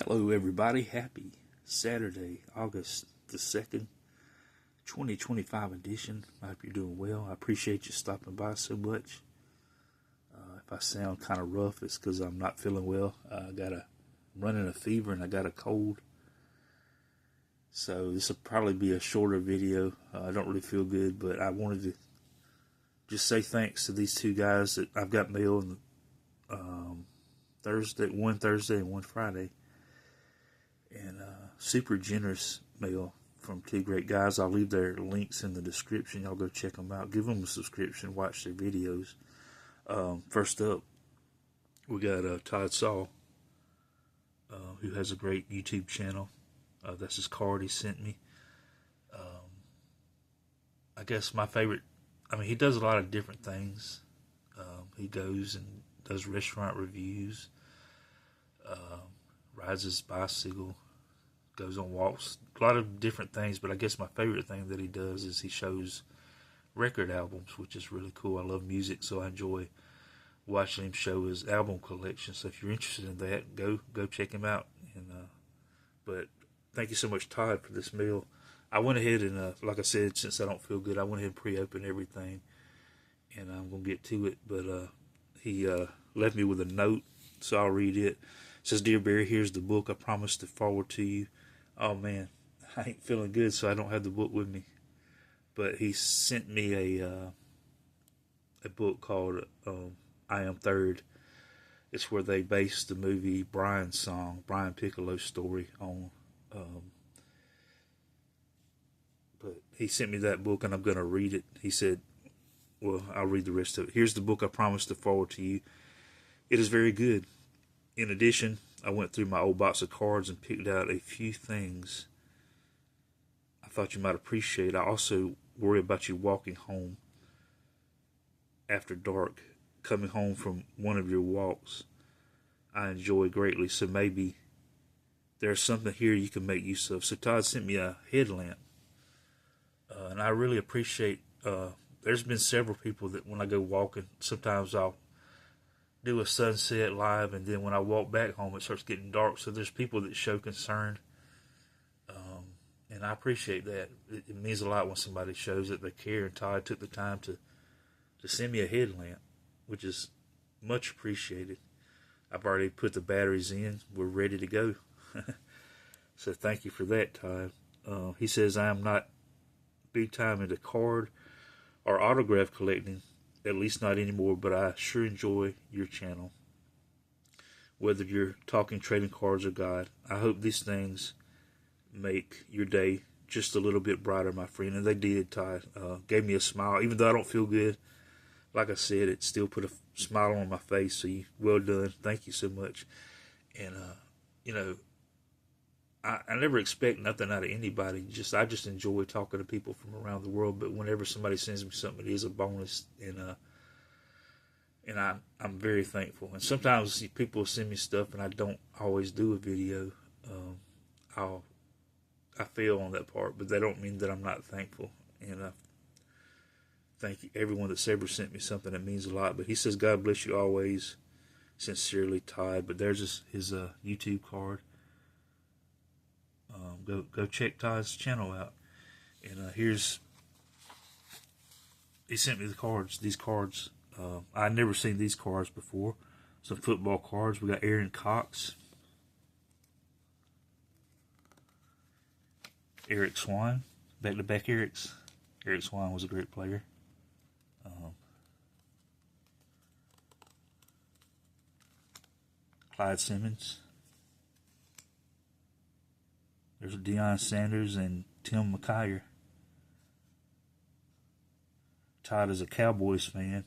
Hello everybody, happy Saturday, August the 2nd, 2025 edition. I hope you're doing well. I appreciate you stopping by so much. If I sound kind of rough, it's because I'm not feeling well. I'm running a fever and I got a cold. So this will probably be a shorter video. I don't really feel good, but I wanted to just say thanks to these two guys that I've got mail on one Thursday and one Friday. And super generous mail from two great guys. I'll leave their links in the description. Y'all go check them out. Give them a subscription. Watch their videos. First up, we got Todd Saul, who has a great YouTube channel. That's his card he sent me. I guess my favorite, he does a lot of different things. He goes and does restaurant reviews, rides his bicycle, goes on walks, a lot of different things, but I guess my favorite thing that he does is he shows record albums, which is really cool. I love music, so I enjoy watching him show his album collection. So if you're interested in that, go check him out. But thank you so much, Todd, for this meal. I went ahead and, like I said, since I don't feel good, I went ahead and pre-opened everything, and I'm going to get to it. But he left me with a note, so I'll read it. It says, "Dear Barry, here's the book I promised to forward to you." Oh man, I ain't feeling good, so I don't have the book with me. But he sent me a book called "I Am Third." It's where they based the movie Brian Piccolo's story on. But he sent me that book, and I'm going to read it. He said, well, I'll read the rest of it. "Here's the book I promised to forward to you. It is very good. In addition, I went through my old box of cards and picked out a few things I thought you might appreciate. I also worry about you walking home after dark, coming home from one of your walks I enjoy greatly, so maybe there's something here you can make use of." So Todd sent me a headlamp, and I really appreciate, there's been several people that when I go walking, sometimes I'll do a sunset live, and then when I walk back home, it starts getting dark. So there's people that show concern, and I appreciate that. It means a lot when somebody shows that they care. And Todd took the time to send me a headlamp, which is much appreciated. I've already put the batteries in. We're ready to go. So thank you for that, Todd. He says, "I am not big time into card or autograph collecting, at least not anymore, but I sure enjoy your channel. Whether you're talking trading cards or God, I hope these things make your day just a little bit brighter, my friend." And they did, Todd. Gave me a smile. Even though I don't feel good, like I said, it still put a smile on my face. So well done. Thank you so much. And, I never expect nothing out of anybody. I just enjoy talking to people from around the world. But whenever somebody sends me something, it is a bonus, and I'm very thankful. And sometimes people send me stuff, and I don't always do a video. I fail on that part, but that don't mean that I'm not thankful. And I thank everyone that's ever sent me something. That means a lot. But he says, "God bless you always. Sincerely, Todd." But there's his YouTube card. Go check Todd's channel out. And he sent me the cards. These cards, I'd never seen these cards before. Some football cards. We got Aaron Cox, Eric Swan, back-to-back Erics. Eric Swan was a great player. Clyde Simmons. There's Deion Sanders and Tim McKyer. Todd is a Cowboys fan,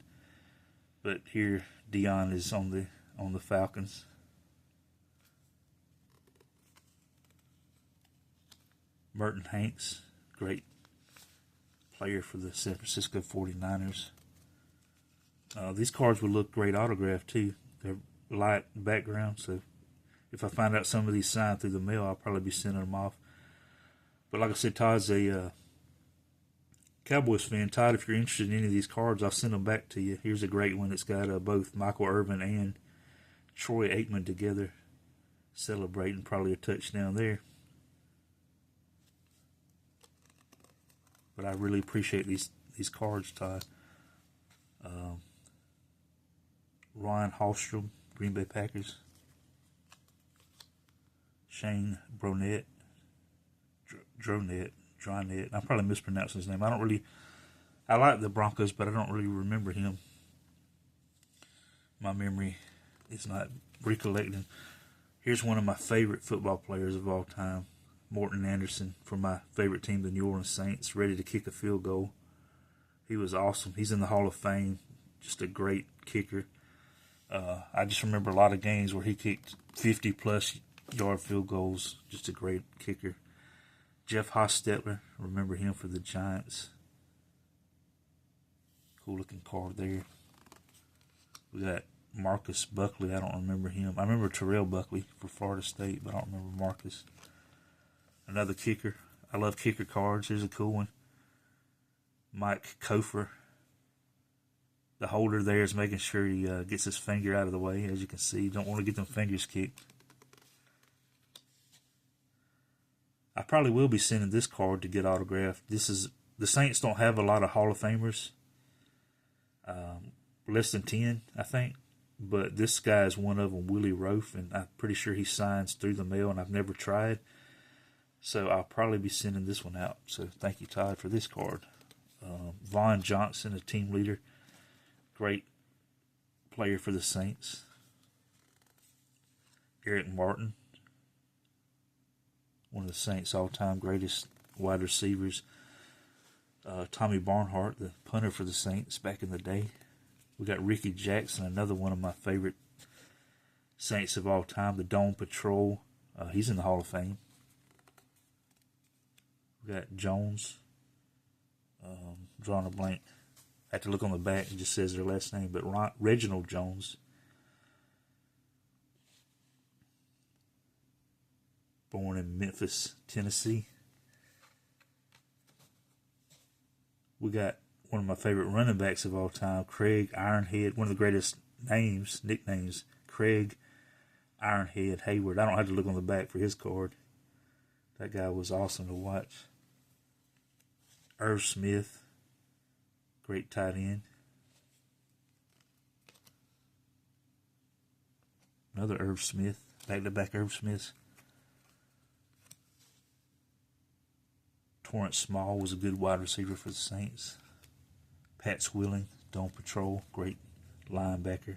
but here Deion is on the Falcons. Merton Hanks, great player for the San Francisco 49ers. These cards would look great autographed too. They're light background, so if I find out some of these signed through the mail, I'll probably be sending them off. But like I said, Todd's a Cowboys fan. Todd, if you're interested in any of these cards, I'll send them back to you. Here's a great one that's got both Michael Irvin and Troy Aikman together. celebrating probably a touchdown there. But I really appreciate these cards, Todd. Ryan Hallstrom, Green Bay Packers. Shane Dronett. I'm probably mispronouncing his name. I like the Broncos, but I don't really remember him. My memory is not recollecting. Here's one of my favorite football players of all time, Morton Anderson, from my favorite team, the New Orleans Saints, ready to kick a field goal. He was awesome. He's in the Hall of Fame. Just a great kicker. I just remember a lot of games where he kicked 50-plus yard field goals. Just a great kicker. Jeff Hostetler, remember him for the Giants. Cool looking card there. We got Marcus Buckley. I don't remember him. I remember Terrell Buckley for Florida State, but I don't remember Marcus. Another kicker. I love kicker cards. Here's a cool one. Mike Kofer. The holder there is making sure he gets his finger out of the way. As you can see, you don't want to get them fingers kicked. I probably will be sending this card to get autographed. The Saints don't have a lot of Hall of Famers. Less than 10, I think. But this guy is one of them, Willie Roaf, and I'm pretty sure he signs through the mail, and I've never tried. So I'll probably be sending this one out. So thank you, Todd, for this card. Vaughn Johnson, a team leader. Great player for the Saints. Eric Martin, one of the Saints' all-time greatest wide receivers. Tommy Barnhart, the punter for the Saints back in the day. We got Ricky Jackson, another one of my favorite Saints of all time, the Dome Patrol. He's in the Hall of Fame. We got Jones. Drawing a blank. I have to look on the back. It just says their last name. But Reginald Jones. Born in Memphis, Tennessee. We got one of my favorite running backs of all time, Craig Ironhead. One of the greatest nicknames, Craig Ironhead Hayward. I don't have to look on the back for his card. That guy was awesome to watch. Irv Smith, great tight end. Another Irv Smith, back-to-back Irv Smiths. Torrance Small was a good wide receiver for the Saints. Pat Swilling, Dome Patrol, great linebacker.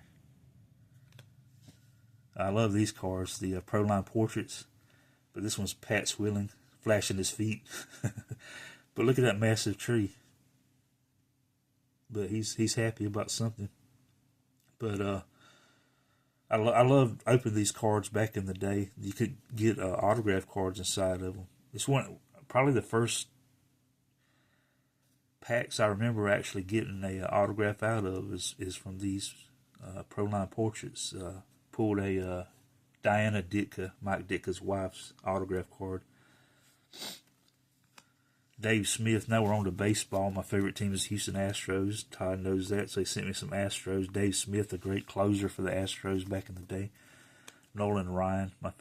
I love these cards, the Pro Line Portraits. But this one's Pat Swilling, flashing his feet. But look at that massive tree. But he's happy about something. But I loved opening these cards back in the day. You could get autograph cards inside of them. It's probably the first packs I remember actually getting a autograph out of is from these Pro Line Portraits. Pulled a Diana Ditka, Mike Ditka's wife's autograph card. Dave Smith, now we're on to baseball. My favorite team is Houston Astros. Todd knows that, so he sent me some Astros. Dave Smith, a great closer for the Astros back in the day. Nolan Ryan, my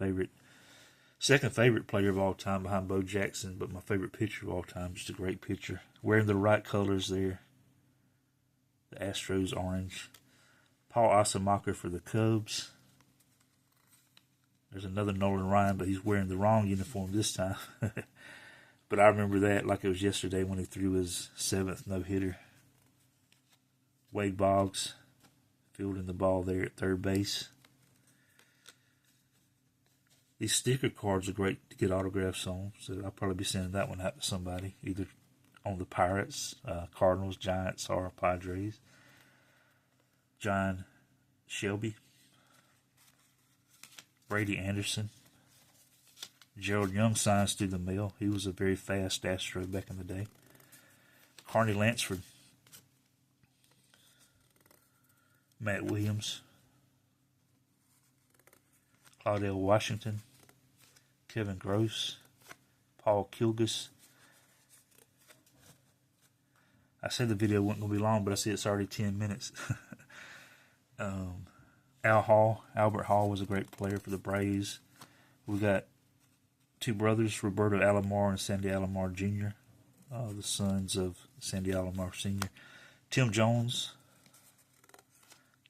second favorite player of all time behind Bo Jackson, but my favorite pitcher of all time, just a great pitcher. Wearing the right colors there. The Astros orange. Paul Asemacher for the Cubs. There's another Nolan Ryan, but he's wearing the wrong uniform this time. But I remember that like it was yesterday when he threw his 7th no-hitter. Wade Boggs fielding the ball there at third base. These sticker cards are great to get autographs on, so I'll probably be sending that one out to somebody, either on the Pirates, Cardinals, Giants, or Padres. John Shelby. Brady Anderson. Gerald Young signs through the mail. He was a very fast Astro back in the day. Carney Lansford. Matt Williams. Claudell Washington. Kevin Gross. Paul Kilgus. I said the video wasn't going to be long, but I see it's already 10 minutes. Albert Hall was a great player for the Braves. We got two brothers, Roberto Alomar and Sandy Alomar Jr., the sons of Sandy Alomar Sr. Tim Jones,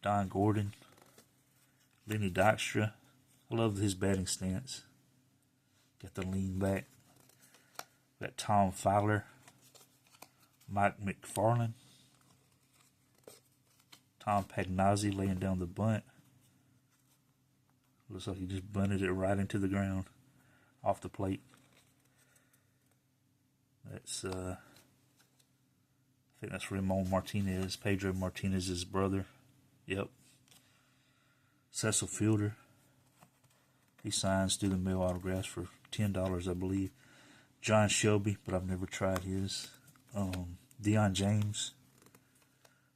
Don Gordon, Lenny Dykstra. I love his batting stance. Got the lean back. Got Tom Fowler, Mike McFarland, Tom Pagnozzi laying down the bunt. Looks like he just bunted it right into the ground off the plate. That's I think that's Ramon Martinez, Pedro Martinez's brother. Yep. Cecil Fielder. He signs through the mail autographs for $10, I believe. John Shelby, but I've never tried his. Deion James.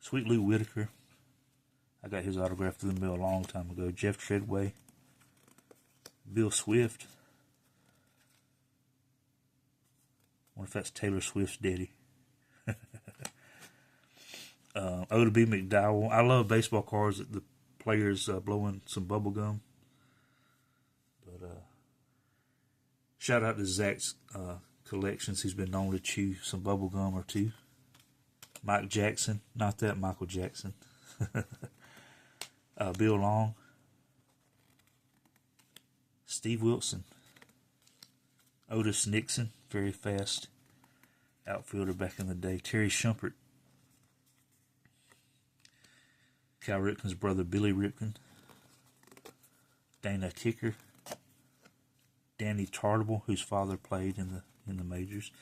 Sweet Lou Whitaker. I got his autograph through the mail a long time ago. Jeff Treadway. Bill Swift. I wonder if that's Taylor Swift's daddy. O to B McDowell. I love baseball cards that the players blowing some bubble gum. But shout out to Zach's collections. He's been known to chew some bubble gum or two. Mike Jackson. Not that Michael Jackson. Bill Long. Steve Wilson. Otis Nixon. Very fast outfielder back in the day. Terry Shumpert. Cal Ripken's brother Billy Ripken. Dana Kicker. Danny Tartable, whose father played in the majors.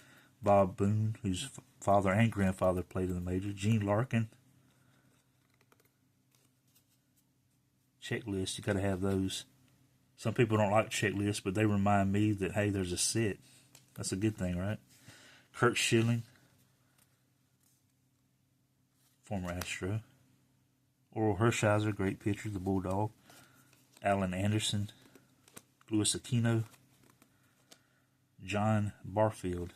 Bob Boone, whose father and grandfather played in the majors. Gene Larkin. Checklist, you got to have those. Some people don't like checklists, but they remind me that, hey, there's a set. That's a good thing, right? Kurt Schilling, former Astro. Oral Hershiser, great pitcher, the Bulldog. Alan Anderson, Luis Aquino, John Barfield.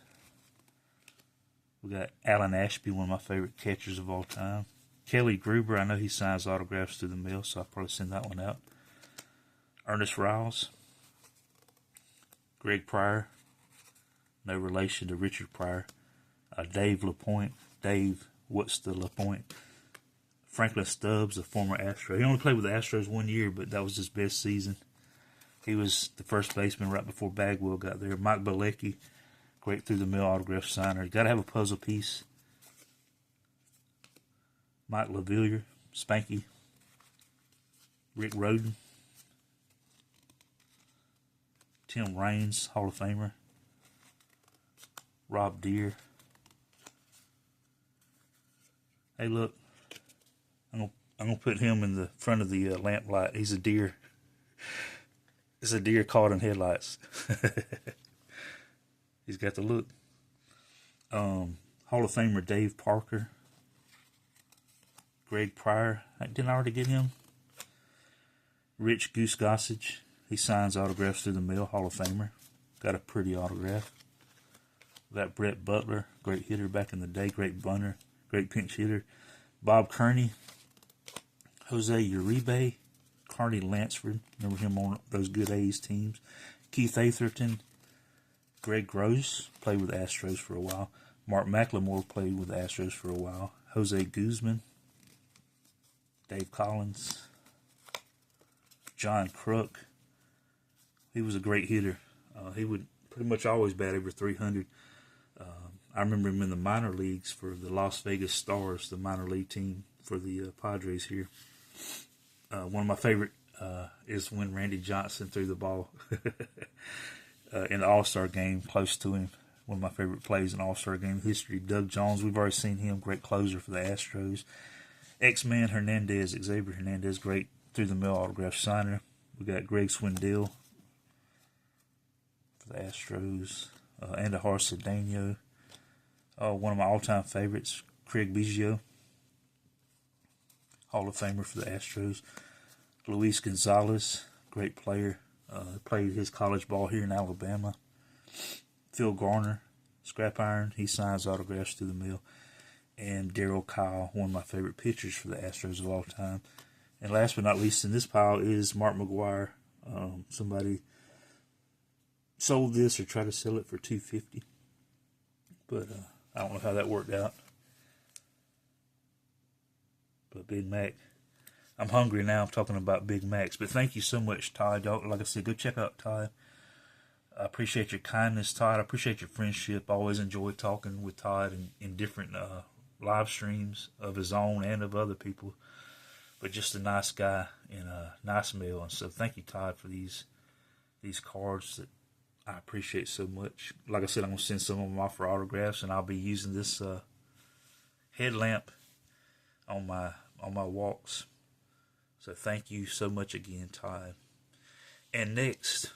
We got Alan Ashby, one of my favorite catchers of all time. Kelly Gruber, I know he signs autographs through the mail, so I'll probably send that one out. Ernest Riles. Greg Pryor, no relation to Richard Pryor. Dave LaPointe. Dave, what's the LaPointe? Franklin Stubbs, a former Astro. He only played with the Astros 1 year, but that was his best season. He was the first baseman right before Bagwell got there. Mike Bilecki, great through the mail autograph signer. You got to have a puzzle piece. Mike LaVillier, Spanky. Rick Rhoden. Tim Raines, Hall of Famer. Rob Deere. Hey, look. I'm gonna put him in the front of the lamplight. He's a deer. It's a deer caught in headlights. He's got the look. Hall of Famer Dave Parker. Greg Pryor. Didn't I already get him? Rich Goose Gossage. He signs autographs through the mail. Hall of Famer. Got a pretty autograph. Got Brett Butler. Great hitter back in the day. Great bunter. Great pinch hitter. Bob Kearney. Jose Uribe. Carney Lansford. Remember him on those good A's teams. Keith Atherton. Greg Gross. Played with the Astros for a while. Mark McLemore played with the Astros for a while. Jose Guzman. Dave Collins. John Kruk. He was a great hitter. He would pretty much always bat over 300. I remember him in the minor leagues for the Las Vegas Stars, the minor league team for the Padres here. One of my favorite is when Randy Johnson threw the ball in the All-Star game close to him. One of my favorite plays in All-Star game history. Doug Jones, we've already seen him, great closer for the Astros. X-Man Hernandez, Xavier Hernandez, great through-the-mail autograph signer. We got Greg Swindell for the Astros. Andahar Cedeno. One of my all-time favorites, Craig Biggio, Hall of Famer for the Astros. Luis Gonzalez, great player. Played his college ball here in Alabama. Phil Garner, scrap iron. He signs autographs through the mail. And Darryl Kyle, one of my favorite pitchers for the Astros of all time. And last but not least in this pile is Mark McGwire, somebody sold this or tried to sell it for $250, but I don't know how that worked out. But Big Mac, I'm hungry now. I'm talking about Big Macs. But thank you so much, Todd. Y'all, like I said, go check out Todd. I appreciate your kindness, Todd. I appreciate your friendship. I always enjoy talking with Todd in different live streams of his own and of other people. But just a nice guy and a nice meal. And so thank you, Todd, for these cards that I appreciate so much. Like I said, I'm going to send some of them off for autographs, and I'll be using this headlamp on my walks. So thank you so much again, Todd. And next,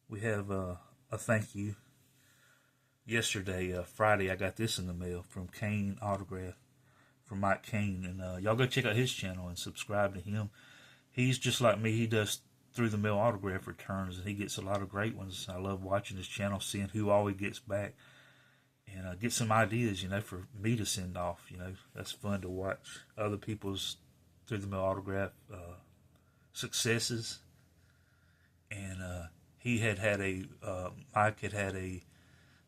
we have a thank you. Yesterday, Friday, I got this in the mail from Kane Autograph, from Mike Kane. And y'all go check out his channel and subscribe to him. He's just like me. He does through the mail autograph returns, and he gets a lot of great ones. I love watching his channel, seeing who always gets back, and get some ideas, for me to send off. That's fun to watch other people's through the mail autograph successes. And Mike had a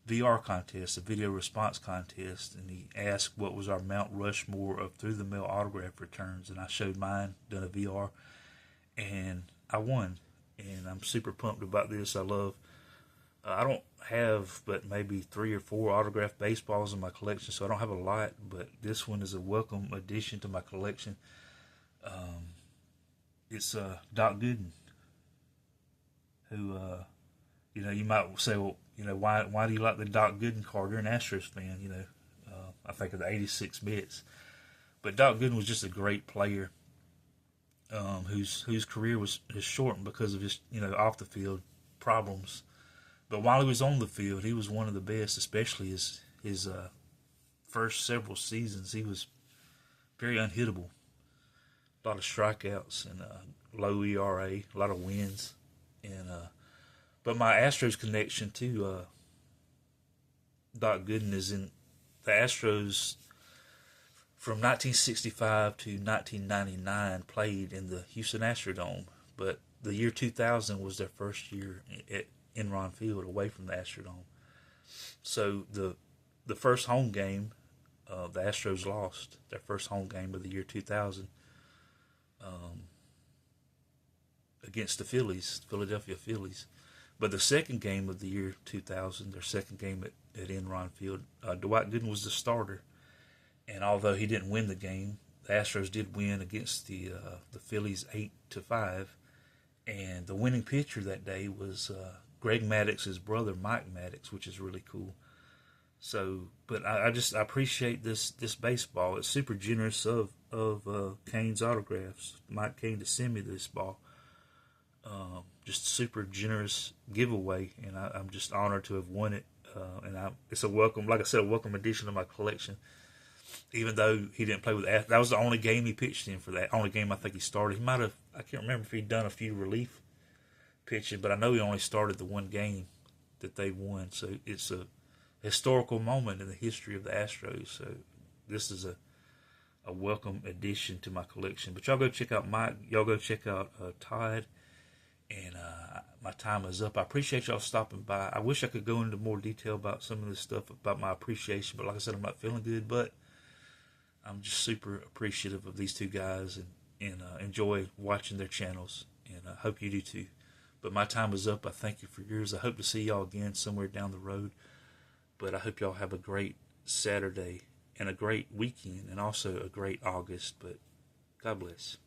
VR contest, a video response contest, and he asked what was our Mount Rushmore of through the mail autograph returns, and I showed mine, done a VR, and I won. And I'm super pumped about this. I don't have but maybe 3 or 4 autographed baseballs in my collection, so I don't have a lot, but this one is a welcome addition to my collection. It's Doc Gooden, who, you might say, well, why do you like the Doc Gooden card? You're an Astros fan, I think of the 86 Mets. But Doc Gooden was just a great player, whose career was shortened because of his, off the field problems. But while he was on the field, he was one of the best, especially his first several seasons. He was very unhittable. A lot of strikeouts and low ERA, a lot of wins. And but my Astros connection to Doc Gooden is in the Astros from 1965 to 1999 played in the Houston Astrodome, but the year 2000 was their first year at Enron Field away from the Astrodome. So the first home game, the Astros lost their first home game of the year 2000 against the Philadelphia Phillies. But the second game of the year 2000, their second game at Enron Field, Dwight Gooden was the starter. And although he didn't win the game, the Astros did win against the Phillies 8-5. And the winning pitcher that day was Greg Maddox's brother, Mike Maddox, which is really cool. So, but I appreciate this baseball. It's super generous of Kane's autographs, Mike Kane, to send me this ball. Just super generous giveaway, and I'm just honored to have won it. And it's a welcome, like I said, a welcome addition to my collection. Even though he didn't play with that was the only game he pitched in for that. Only game I think he started. He might have, I can't remember if he'd done a few relief pitching, but I know he only started the one game that they won. So it's a historical moment in the history of the Astros. So this is a welcome addition to my collection. But y'all go check out Mike. Y'all go check out Todd. And my time is up. I appreciate y'all stopping by. I wish I could go into more detail about some of this stuff, about my appreciation. But like I said, I'm not feeling good. But I'm just super appreciative of these two guys and enjoy watching their channels. And I hope you do too. But my time is up. I thank you for yours. I hope to see y'all again somewhere down the road. But I hope y'all have a great Saturday and a great weekend and also a great August. But God bless.